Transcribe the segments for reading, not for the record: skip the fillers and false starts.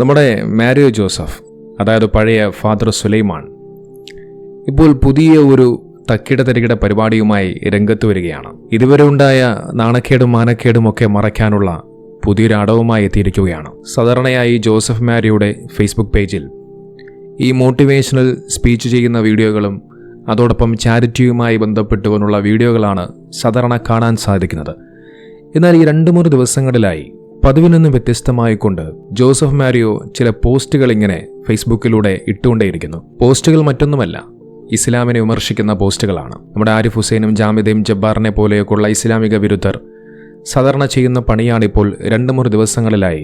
നമ്മുടെ Mario Joseph, അതായത് പഴയ ഫാദർ സുലൈമാൻ, ഇപ്പോൾ പുതിയ ഒരു തക്കിട തരികിട പരിപാടിയുമായി രംഗത്ത് വരികയാണ്. ഇതുവരെ ഉണ്ടായ നാണക്കേടും മാനക്കേടും ഒക്കെ മറയ്ക്കാനുള്ള പുതിയൊരു അടവുമായി എത്തിയിരിക്കുകയാണ്. സാധാരണയായി ജോസഫ് മാരിയുടെ ഫേസ്ബുക്ക് പേജിൽ ഈ മോട്ടിവേഷണൽ സ്പീച്ച് ചെയ്യുന്ന വീഡിയോകളും അതോടൊപ്പം ചാരിറ്റിയുമായി ബന്ധപ്പെട്ടുകൊണ്ടുള്ള വീഡിയോകളാണ് സാധാരണ കാണാൻ സാധിക്കുന്നത്. എന്നാൽ ഈ 2-3 ദിവസങ്ങളിലായി പതിവിൽ നിന്ന് വ്യത്യസ്തമായിക്കൊണ്ട് ജോസഫ് മാരിയോ ചില പോസ്റ്റുകൾ ഇങ്ങനെ ഫേസ്ബുക്കിലൂടെ ഇട്ടുകൊണ്ടേയിരിക്കുന്നു. പോസ്റ്റുകൾ മറ്റൊന്നുമല്ല, ഇസ്ലാമിനെ വിമർശിക്കുന്ന പോസ്റ്റുകളാണ്. നമ്മുടെ ആരിഫ് ഹുസൈനും ജാമിദയും ജബ്ബാറിനെ പോലെയൊക്കെയുള്ള ഇസ്ലാമിക വിരുദ്ധർ സാധാരണ ചെയ്യുന്ന പണിയാണിപ്പോൾ 2-3 ദിവസങ്ങളിലായി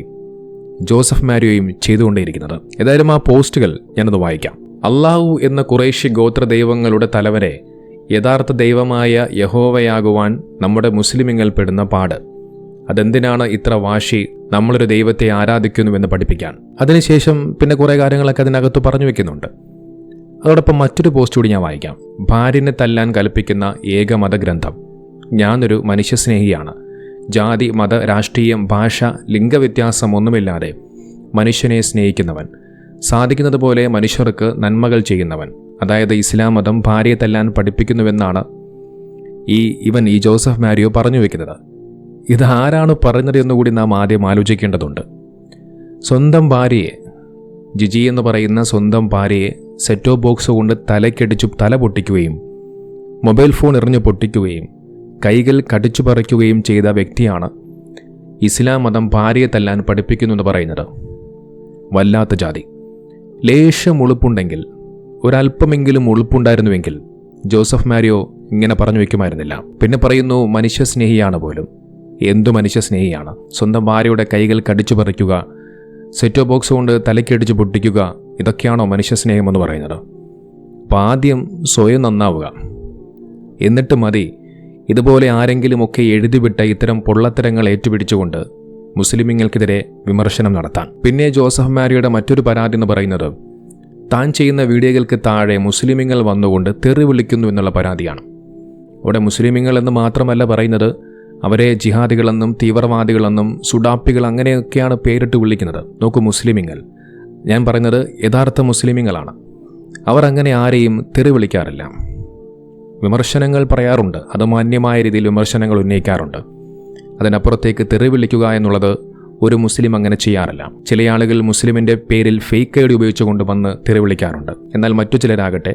ജോസഫ് മാരിയോയും ചെയ്തുകൊണ്ടേയിരിക്കുന്നത്. ഏതായാലും ആ പോസ്റ്റുകൾ ഞാനത് വായിക്കാം. അള്ളാഹു എന്ന ഖുറൈശി ഗോത്ര ദൈവങ്ങളുടെ തലവരെ യഥാർത്ഥ ദൈവമായ യഹോവയാകുവാൻ നമ്മുടെ മുസ്ലിമിങ്ങൾ പെടുന്ന പാട്. അതെന്തിനാണ് ഇത്ര വാശി നമ്മളൊരു ദൈവത്തെ ആരാധിക്കുന്നുവെന്ന് പഠിപ്പിക്കാൻ. അതിനുശേഷം പിന്നെ കുറേ കാര്യങ്ങളൊക്കെ അതിനകത്ത് പറഞ്ഞു വെക്കുന്നുണ്ട്. അതോടൊപ്പം മറ്റൊരു പോസ്റ്റ് കൂടി ഞാൻ വായിക്കാം. ഭാര്യനെ തല്ലാൻ കൽപ്പിക്കുന്ന ഏക മതഗ്രന്ഥം. ഞാനൊരു മനുഷ്യസ്നേഹിയാണ്. ജാതി, മത, രാഷ്ട്രീയം, ഭാഷ, ലിംഗവ്യത്യാസം ഒന്നുമില്ലാതെ മനുഷ്യനെ സ്നേഹിക്കുന്നവൻ, സാധിക്കുന്നത് പോലെ മനുഷ്യർക്ക് നന്മകൾ ചെയ്യുന്നവൻ. അതായത് ഇസ്ലാം മതം ഭാര്യയെ തല്ലാൻ പഠിപ്പിക്കുന്നുവെന്നാണ് ഈ ജോസഫ് മാരിയോ പറഞ്ഞു വെക്കുന്നത്. ഇതാരാണ് പറഞ്ഞത് എന്നുകൂടി നാം ആദ്യം ആലോചിക്കേണ്ടതുണ്ട്. സ്വന്തം ഭാര്യയെ, ജിജി എന്ന് പറയുന്ന സ്വന്തം ഭാര്യയെ സെറ്റോ ബോക്സ് കൊണ്ട് തലക്കടിച്ചു തല പൊട്ടിക്കുകയും മൊബൈൽ ഫോൺ എറിഞ്ഞു പൊട്ടിക്കുകയും കൈകൾ കടിച്ചു പറിക്കുകയും ചെയ്ത വ്യക്തിയാണ് ഇസ്ലാം മതം ഭാര്യയെ തല്ലാൻ പഠിപ്പിക്കുന്നു എന്ന് പറയുന്നത്. വല്ലാത്ത ജാതി. ലേശം ഉളുപ്പുണ്ടെങ്കിൽ, ഒരല്പമെങ്കിലും ഉളുപ്പുണ്ടായിരുന്നുവെങ്കിൽ ജോസഫ് മാരിയോ ഇങ്ങനെ പറഞ്ഞു വയ്ക്കുമായിരുന്നില്ല. പിന്നെ പറയുന്നു മനുഷ്യസ്നേഹിയാണ് പോലും. എന്തു മനുഷ്യസ്നേഹിയാണ്? സ്വന്തം ഭാര്യയുടെ കൈകൾ കടിച്ചു പറിക്കുക, സെറ്റോ ബോക്സ് കൊണ്ട് തലക്കടിച്ച് പൊട്ടിക്കുക, ഇതൊക്കെയാണോ മനുഷ്യസ്നേഹം എന്ന് പറയുന്നത്? അപ്പം ആദ്യം സ്വയം നന്നാവുക, എന്നിട്ട് മതി ഇതുപോലെ ആരെങ്കിലുമൊക്കെ എഴുതിവിട്ട ഇത്തരം പൊള്ളത്തരങ്ങൾ ഏറ്റുപിടിച്ചുകൊണ്ട് മുസ്ലിമീങ്ങൾക്കെതിരെ വിമർശനം നടത്താൻ. പിന്നെ ജോസഫ് മാരിയുടെ മറ്റൊരു പരാതി എന്ന് പറയുന്നത് താൻ ചെയ്യുന്ന വീഡിയോകൾക്ക് താഴെ മുസ്ലിമീങ്ങൾ വന്നുകൊണ്ട് തെറി വിളിക്കുന്നു എന്നുള്ള പരാതിയാണ്. അവിടെ മുസ്ലിമീങ്ങൾ എന്ന് മാത്രമല്ല പറയുന്നത്, അവരെ ജിഹാദികളെന്നും തീവ്രവാദികളെന്നും സുഡാപ്പികൾ അങ്ങനെയൊക്കെയാണ് പേരിട്ട് വിളിക്കുന്നത്. നോക്കൂ, മുസ്ലിമീങ്ങൾ, ഞാൻ പറയുന്നത് യഥാർത്ഥ മുസ്ലിമീങ്ങളാണ്. അവർ അങ്ങനെ ആരെയും തെറി വിളിക്കാറില്ല. വിമർശനങ്ങൾ പറയാറുണ്ട്, അത് മാന്യമായ രീതിയിൽ വിമർശനങ്ങൾ ഉന്നയിക്കാറുണ്ട്. അതിനപ്പുറത്തേക്ക് തെറി വിളിക്കുക എന്നുള്ളത് ഒരു മുസ്ലിം അങ്ങനെ ചെയ്യാറില്ല. ചില ആളുകൾ മുസ്ലിമിൻ്റെ പേരിൽ ഫേക്ക് ഐഡി ഉപയോഗിച്ചുകൊണ്ട് വന്ന് തെറി വിളിക്കാറുണ്ട്. എന്നാൽ മറ്റു ചിലരാകട്ടെ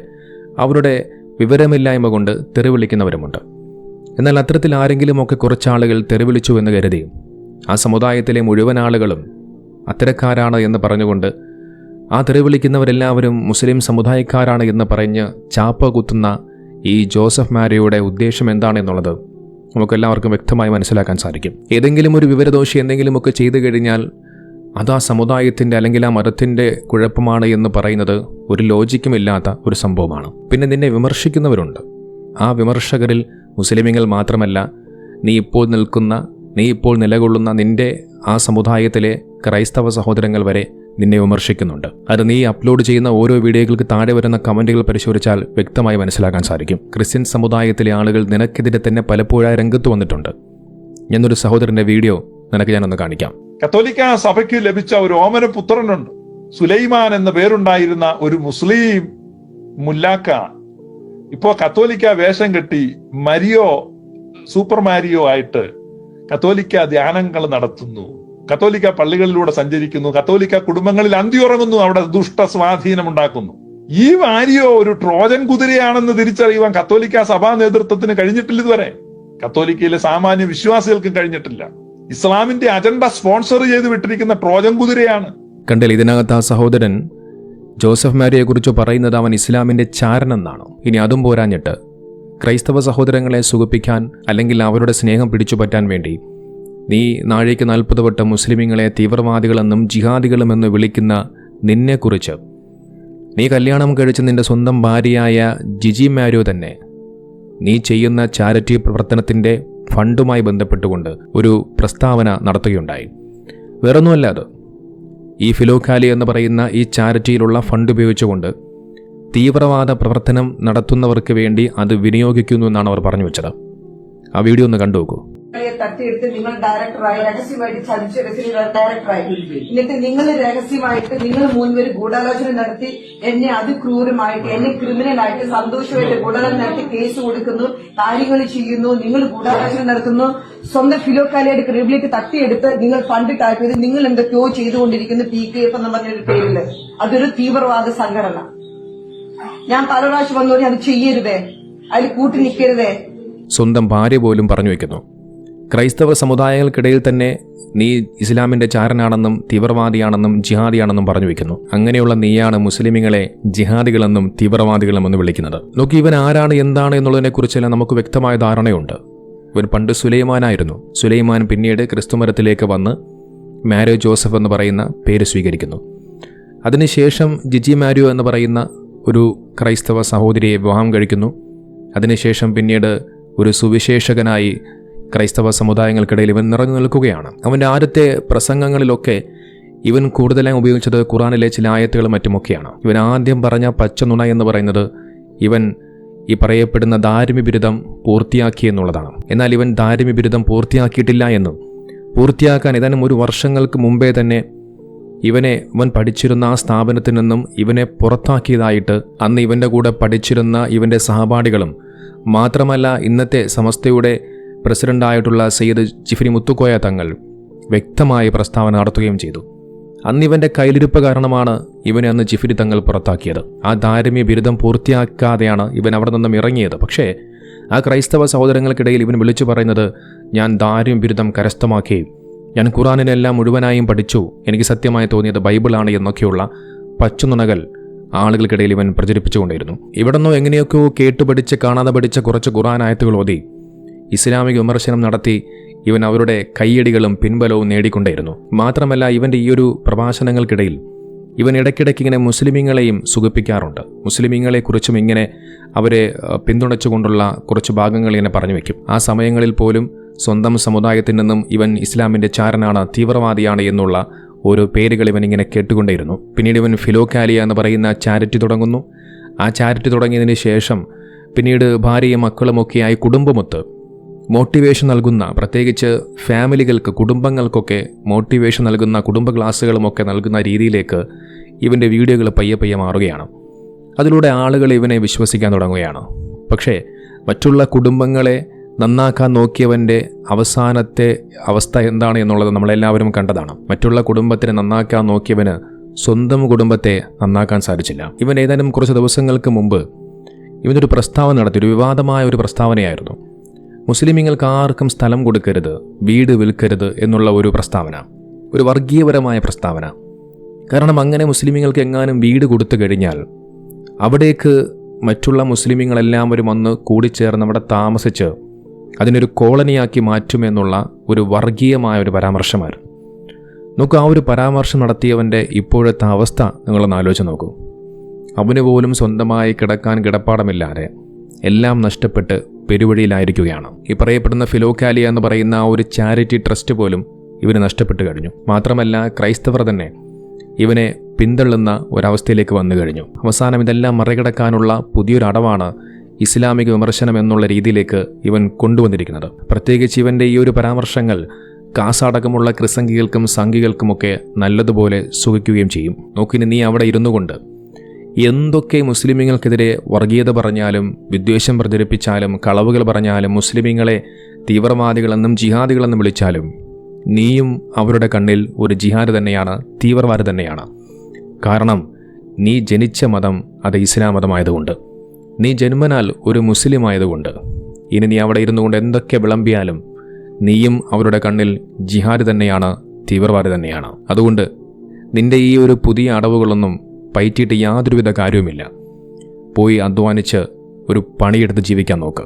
അവരുടെ വിവരമില്ലായ്മ കൊണ്ട് തെറി വിളിക്കുന്നവരുമുണ്ട്. എന്നാൽ അത്തരത്തിൽ ആരെങ്കിലുമൊക്കെ കുറച്ചാളുകൾ തെറി വിളിച്ചു എന്ന് കരുതി ആ സമുദായത്തിലെ മുഴുവൻ ആളുകളും അത്തരക്കാരാണ് എന്ന് പറഞ്ഞുകൊണ്ട് ആ തെറി വിളിക്കുന്നവരെല്ലാവരും മുസ്ലിം സമുദായക്കാരാണ് എന്ന് പറഞ്ഞ് ചാപ്പ കുത്തുന്ന ഈ ജോസഫ് മാരിയോയുടെ ഉദ്ദേശം എന്താണെന്നുള്ളത് നമുക്കെല്ലാവർക്കും വ്യക്തമായി മനസ്സിലാക്കാൻ സാധിക്കും. ഏതെങ്കിലും ഒരു വിവരദോഷി എന്തെങ്കിലുമൊക്കെ ചെയ്തു കഴിഞ്ഞാൽ അത് ആ സമുദായത്തിൻ്റെ അല്ലെങ്കിൽ ആ മതത്തിൻ്റെ കുഴപ്പമാണ് എന്ന് പറയുന്നത് ഒരു ലോജിക്കുമില്ലാത്ത ഒരു സംഭവമാണ്. പിന്നെ നിന്നെ വിമർശിക്കുന്നവരുണ്ട്. ആ വിമർശകരിൽ മുസ്ലിമീങ്ങൾ മാത്രമല്ല, നീ ഇപ്പോൾ നിലകൊള്ളുന്ന നിന്റെ ആ സമുദായത്തിലെ ക്രൈസ്തവ സഹോദരങ്ങൾ വരെ നിന്നെ വിമർശിക്കുന്നുണ്ട്. അത് നീ അപ്ലോഡ് ചെയ്യുന്ന ഓരോ വീഡിയോകൾക്ക് താഴെ വരുന്ന കമൻറ്റുകൾ പരിശോധിച്ചാൽ വ്യക്തമായി മനസ്സിലാക്കാൻ സാധിക്കും. ക്രിസ്ത്യൻ സമുദായത്തിലെ ആളുകൾ നിനക്കെതിരെ തന്നെ പലപ്പോഴായി രംഗത്ത് വന്നിട്ടുണ്ട്. എന്നൊരു സഹോദരന്റെ വീഡിയോ ഞാനൊന്ന് കാണിക്കാം. കത്തോലിക്ക സഭയ്ക്ക് ലഭിച്ച ഒരു ഓമന പുത്രനുണ്ട്. സുലൈമാൻ എന്ന പേരുണ്ടായിരുന്ന ഒരു മുസ്ലിം മുല്ലാക്ക ഇപ്പോ കത്തോലിക്ക വേഷം കെട്ടി സൂപ്പർ മാരിയോ ആയിട്ട് കത്തോലിക്ക ധ്യാനങ്ങൾ നടത്തുന്നു, കത്തോലിക്ക പള്ളികളിലൂടെ സഞ്ചരിക്കുന്നു, കത്തോലിക്ക കുടുംബങ്ങളിൽ അന്തിയുറങ്ങുന്നു, അവിടെ ദുഷ്ട സ്വാധീനം ഉണ്ടാക്കുന്നു. ഈ മാരിയോ ഒരു ട്രോജൻ കുതിരയാണെന്ന് തിരിച്ചറിയുവാൻ കത്തോലിക്ക സഭാ നേതൃത്വത്തിന് കഴിഞ്ഞിട്ടില്ല. ഇതുവരെ കത്തോലിക്കയിലെ സാമാന്യ വിശ്വാസികൾക്കും കഴിഞ്ഞിട്ടില്ല. ഇസ്ലാമിന്റെ അജണ്ട സ്പോൺസർ ചെയ്ത് വിട്ടിരിക്കുന്ന ട്രോജൻ കുതിരയാണ്. കണ്ടില്ല, ഇതിനകത്ത് ആ സഹോദരൻ ജോസഫ് മാരിയെ കുറിച്ച് പറയുന്നത് അവൻ ഇസ്ലാമിന്റെ ചാരനെന്നാണ്. ഇനി അതും പോരാഞ്ഞിട്ട് ക്രൈസ്തവ സഹോദരങ്ങളെ സുഖിപ്പിക്കാൻ അല്ലെങ്കിൽ അവരുടെ സ്നേഹം പിടിച്ചുപറ്റാൻ വേണ്ടി നീ നാഴേക്ക് 40 വട്ടം മുസ്ലിമീങ്ങളെ തീവ്രവാദികളെന്നും ജിഹാദികളുമെന്ന് വിളിക്കുന്ന നിന്നെക്കുറിച്ച് നീ കല്യാണം കഴിച്ച് നിന്റെ സ്വന്തം ഭാര്യയായ ജിജി മാരിയോ തന്നെ നീ ചെയ്യുന്ന ചാരിറ്റി പ്രവർത്തനത്തിൻ്റെ ഫണ്ടുമായി ബന്ധപ്പെട്ടുകൊണ്ട് ഒരു പ്രസ്താവന നടത്തുകയുണ്ടായി. വേറൊന്നുമല്ല, അത് ഈ ഫിലോക്കാലി എന്ന് പറയുന്ന ഈ ചാരിറ്റിയിലുള്ള ഫണ്ട് ഉപയോഗിച്ചുകൊണ്ട് തീവ്രവാദ പ്രവർത്തനം നടത്തുന്നവർക്ക് വേണ്ടി അത് വിനിയോഗിക്കുന്നു എന്നാണ് അവർ പറഞ്ഞു വെച്ചത്. ആ വീഡിയോ ഒന്ന് കണ്ടു നോക്കൂ. തട്ടിയെടുത്ത് നിങ്ങൾ ഡയറക്ടറായി രഹസ്യമായിട്ട് ചതിച്ച് ഡയറക്ടറായി. എന്നിട്ട് നിങ്ങൾ രഹസ്യമായിട്ട് നിങ്ങൾ മൂന്നുപേര് ഗൂഢാലോചന നടത്തി എന്നെ അതിക്രൂരമായിട്ട് എന്നെ ക്രിമിനലായിട്ട് സന്തോഷമായിട്ട് ഗൂഢാലോചന നടത്തി കേസ് കൊടുക്കുന്നു, കാര്യങ്ങൾ ചെയ്യുന്നു, നിങ്ങൾ ഗൂഢാലോചന നടത്തുന്നു. സ്വന്തം ഫിലോക്കാലിയുടെ ക്രിമിലേക്ക് തട്ടിയെടുത്ത് നിങ്ങൾ ഫണ്ട് ടാപ്പ് ചെയ്ത് നിങ്ങൾ എന്തൊക്കെയോ ചെയ്തുകൊണ്ടിരിക്കുന്നു PKF എന്ന് പറഞ്ഞൊരു പേരില്. അതൊരു തീവ്രവാദ സംഘടന. ഞാൻ പല പ്രാവശ്യം വന്നോടി അത് ചെയ്യരുതേ, അതിൽ കൂട്ടി നിൽക്കരുതേ. സ്വന്തം ഭാര്യ പോലും പറഞ്ഞു വയ്ക്കുന്നു. ക്രൈസ്തവ സമുദായങ്ങൾക്കിടയിൽ തന്നെ നീ ഇസ്ലാമിന്റെ ചാരനാണെന്നും തീവ്രവാദിയാണെന്നും ജിഹാദിയാണെന്നും പറഞ്ഞു വയ്ക്കുന്നു. അങ്ങനെയുള്ള നീയാണ് മുസ്ലിമീങ്ങളെ ജിഹാദികളെന്നും തീവ്രവാദികളെന്നും വിളിക്കുന്നത്. നോക്കി, ഇവൻ ആരാണ് എന്താണ് എന്നുള്ളതിനെക്കുറിച്ചെല്ലാം നമുക്ക് വ്യക്തമായ ധാരണയുണ്ട്. ഇവൻ പണ്ട് സുലൈമാനായിരുന്നു. സുലൈമാൻ പിന്നീട് ക്രിസ്തുമതത്തിലേക്ക് വന്ന് മാരിയോ ജോസഫ് എന്ന് പറയുന്ന പേര് സ്വീകരിക്കുന്നു. അതിനുശേഷം ജിജി മാരിയോ എന്ന് പറയുന്ന ഒരു ക്രൈസ്തവ സഹോദരിയെ വിവാഹം കഴിക്കുന്നു. അതിനുശേഷം പിന്നീട് ഒരു സുവിശേഷകനായി ക്രൈസ്തവ സമുദായങ്ങൾക്കിടയിൽ ഇവൻ നിറഞ്ഞു നിൽക്കുകയാണ്. അവൻ്റെ ആദ്യത്തെ പ്രസംഗങ്ങളിലൊക്കെ ഇവൻ കൂടുതലായി ഉപയോഗിച്ചത് ഖുറാനിലെ ചില ആയത്തുകളും മറ്റുമൊക്കെയാണ്. ഇവൻ ആദ്യം പറഞ്ഞ പച്ചനുണ എന്ന് പറയുന്നത് ഇവൻ ഈ പറയപ്പെടുന്ന ധാർമ്മിക ബിരുദം പൂർത്തിയാക്കി എന്നുള്ളതാണ്. എന്നാൽ ഇവൻ ധാർമ്മിക ബിരുദം പൂർത്തിയാക്കിയിട്ടില്ല എന്നും പൂർത്തിയാക്കാൻ ഏതാനും ഒരു വർഷങ്ങൾക്ക് മുമ്പേ തന്നെ ഇവൻ പഠിച്ചിരുന്ന ആ സ്ഥാപനത്തിൽ നിന്നും ഇവനെ പുറത്താക്കിയതായിട്ട് അന്ന് ഇവൻ്റെ കൂടെ പഠിച്ചിരുന്ന ഇവൻ്റെ സഹപാഠികളും മാത്രമല്ല ഇന്നത്തെ സമസ്തയുടെ പ്രസിഡന്റായിട്ടുള്ള സയ്യിദ് ജിഫ്രി മുത്തുക്കോയ തങ്ങൾ വ്യക്തമായ പ്രസ്താവന നടത്തുകയും ചെയ്തു. അന്ന് ഇവൻ്റെ കയ്യിലിരിപ്പ് കാരണമാണ് ഇവനെ അന്ന് ജിഫ്രി തങ്ങൾ പുറത്താക്കിയത്. ആ ധാർമ്മിക ബിരുദം പൂർത്തിയാക്കാതെയാണ് ഇവൻ അവിടെ നിന്നും ഇറങ്ങിയത്. പക്ഷേ ആ ക്രൈസ്തവ സഹോദരങ്ങൾക്കിടയിൽ ഇവൻ വിളിച്ചു പറയുന്നത്, ഞാൻ ധാർമ്മിക ബിരുദം കരസ്ഥമാക്കി, ഞാൻ ഖുറാനിനെല്ലാം മുഴുവനായും പഠിച്ചു, എനിക്ക് സത്യമായി തോന്നിയത് ബൈബിളാണ് എന്നൊക്കെയുള്ള പച്ചുനുണകൾ ആളുകൾക്കിടയിൽ ഇവൻ പ്രചരിപ്പിച്ചുകൊണ്ടിരുന്നു. ഇവിടെന്നോ എങ്ങനെയൊക്കെയോ കേട്ടുപഠിച്ച് കാണാതെ പഠിച്ച കുറച്ച് ഖുറാൻ ആയത്തുകൾ ഓതി ഇസ്ലാമിക വിമർശനം നടത്തി ഇവൻ അവരുടെ കയ്യടികളും പിൻബലവും നേടിക്കൊണ്ടേയിരുന്നു. മാത്രമല്ല ഇവൻ്റെ ഈ ഒരു പ്രഭാഷണങ്ങൾക്കിടയിൽ ഇവൻ ഇടയ്ക്കിടയ്ക്ക് ഇങ്ങനെ മുസ്ലിമീങ്ങളെയും സുഖിപ്പിക്കാറുണ്ട്. മുസ്ലിമീങ്ങളെക്കുറിച്ചും ഇങ്ങനെ അവരെ പിന്തുണച്ചുകൊണ്ടുള്ള കുറച്ച് ഭാഗങ്ങൾ ഇങ്ങനെ പറഞ്ഞു വയ്ക്കും. ആ സമയങ്ങളിൽ പോലും സ്വന്തം സമുദായത്തിൽ നിന്നും ഇവൻ ഇസ്ലാമിൻ്റെ ചാരനാണ്, തീവ്രവാദിയാണ് എന്നുള്ള ഓരോ പേരുകൾ ഇവൻ ഇങ്ങനെ കേട്ടുകൊണ്ടേയിരുന്നു. പിന്നീട് ഇവൻ ഫിലോക്കാലിയ എന്ന് പറയുന്ന ചാരിറ്റി തുടങ്ങുന്നു. ആ ചാരിറ്റി തുടങ്ങിയതിന് ശേഷം പിന്നീട് ഭാര്യയും മക്കളുമൊക്കെയായി കുടുംബമൊത്ത് മോട്ടിവേഷൻ നൽകുന്ന, പ്രത്യേകിച്ച് ഫാമിലികൾക്ക്, കുടുംബങ്ങൾക്കൊക്കെ മോട്ടിവേഷൻ നൽകുന്ന കുടുംബ ക്ലാസ്സുകളുമൊക്കെ നൽകുന്ന രീതിയിലേക്ക് ഇവൻ്റെ വീഡിയോകൾ പയ്യെ മാറുകയാണ്. അതിലൂടെ ആളുകൾ ഇവനെ വിശ്വസിക്കാൻ തുടങ്ങുകയാണ്. പക്ഷേ മറ്റുള്ള കുടുംബങ്ങളെ നന്നാക്കാൻ നോക്കിയവൻ്റെ അവസാനത്തെ അവസ്ഥ എന്താണ് എന്നുള്ളത് നമ്മളെല്ലാവരും കണ്ടതാണ്. മറ്റുള്ള കുടുംബത്തിനെ നന്നാക്കാൻ നോക്കിയവന് സ്വന്തം കുടുംബത്തെ നന്നാക്കാൻ സാധിച്ചില്ല. ഇവൻ ഏതാനും കുറച്ച് ദിവസങ്ങൾക്ക് മുമ്പ് ഇവനൊരു പ്രസ്താവന നടത്തി. ഒരു വിവാദമായ ഒരു പ്രസ്താവനയായിരുന്നു. മുസ്ലിമീങ്ങൾക്ക് ആർക്കും സ്ഥലം കൊടുക്കരുത്, വീട് വിൽക്കരുത് എന്നുള്ള ഒരു പ്രസ്താവന, ഒരു വർഗീയപരമായ പ്രസ്താവന. കാരണം അങ്ങനെ മുസ്ലിമീങ്ങൾക്ക് എങ്ങാനും വീട് കൊടുത്തു കഴിഞ്ഞാൽ അവിടേക്ക് മറ്റുള്ള മുസ്ലിമീങ്ങളെല്ലാവരും വന്ന് കൂടിച്ചേർന്ന് അവിടെ താമസിച്ച് അതിനൊരു കോളനിയാക്കി മാറ്റുമെന്നുള്ള ഒരു വർഗീയമായ ഒരു പരാമർശമായിരുന്നു. നോക്കൂ, ആ ഒരു പരാമർശം നടത്തിയവൻ്റെ ഇപ്പോഴത്തെ അവസ്ഥ നിങ്ങളൊന്ന് ആലോചിച്ച് നോക്കൂ. അവന് പോലും സ്വന്തമായി കിടക്കാൻ കിടപ്പാടമില്ലാതെ എല്ലാം നഷ്ടപ്പെട്ട് പെരുവഴിയിലായിരിക്കുകയാണ്. ഈ പറയപ്പെടുന്ന ഫിലോക്കാലിയ എന്ന് പറയുന്ന ആ ഒരു ചാരിറ്റി ട്രസ്റ്റ് പോലും ഇവന് നഷ്ടപ്പെട്ടു കഴിഞ്ഞു. മാത്രമല്ല ക്രൈസ്തവർ തന്നെ ഇവനെ പിന്തള്ളുന്ന ഒരവസ്ഥയിലേക്ക് വന്നു കഴിഞ്ഞു. അവസാനം ഇതെല്ലാം മറികടക്കാനുള്ള പുതിയൊരു അടവാണ് ഇസ്ലാമിക വിമർശനം എന്നുള്ള രീതിയിലേക്ക് ഇവൻ കൊണ്ടുവന്നിരിക്കുന്നത്. പ്രത്യേകിച്ച് ഇവൻ്റെ ഈ ഒരു പരാമർശങ്ങൾ കാസടക്കമുള്ള ക്രിസംഗികൾക്കും സംഘികൾക്കുമൊക്കെ നല്ലതുപോലെ സുഖിക്കുകയും ചെയ്യും. നോക്കിനി നീ അവിടെ ഇരുന്നു കൊണ്ട് എന്തൊക്കെ മുസ്ലിമീങ്ങൾക്കെതിരെ വർഗീയത പറഞ്ഞാലും വിദ്വേഷം പ്രചരിപ്പിച്ചാലും കളവുകൾ പറഞ്ഞാലും മുസ്ലിമീങ്ങളെ തീവ്രവാദികളെന്നും ജിഹാദികളെന്നും വിളിച്ചാലും നീയും അവരുടെ കണ്ണിൽ ഒരു ജിഹാദ് തന്നെയാണ്, തീവ്രവാദി തന്നെയാണ്. കാരണം നീ ജനിച്ച മതം അത് ഇസ്ലാം മതമായതുകൊണ്ട്, നീ ജന്മനാൽ ഒരു മുസ്ലിം ആയതുകൊണ്ട് ഇനി നീ അവിടെ ഇരുന്നു കൊണ്ട് എന്തൊക്കെ വിളമ്പിയാലും നീയും അവരുടെ കണ്ണിൽ ജിഹാദ് തന്നെയാണ്, തീവ്രവാദി തന്നെയാണ്. അതുകൊണ്ട് നിന്റെ ഈ ഒരു പുതിയ അടവുകളൊന്നും പയറ്റിയിട്ട് യാതൊരുവിധ കാര്യവുമില്ല. പോയി അധ്വാനിച്ച് ഒരു പണിയെടുത്ത് ജീവിക്കാൻ നോക്ക്.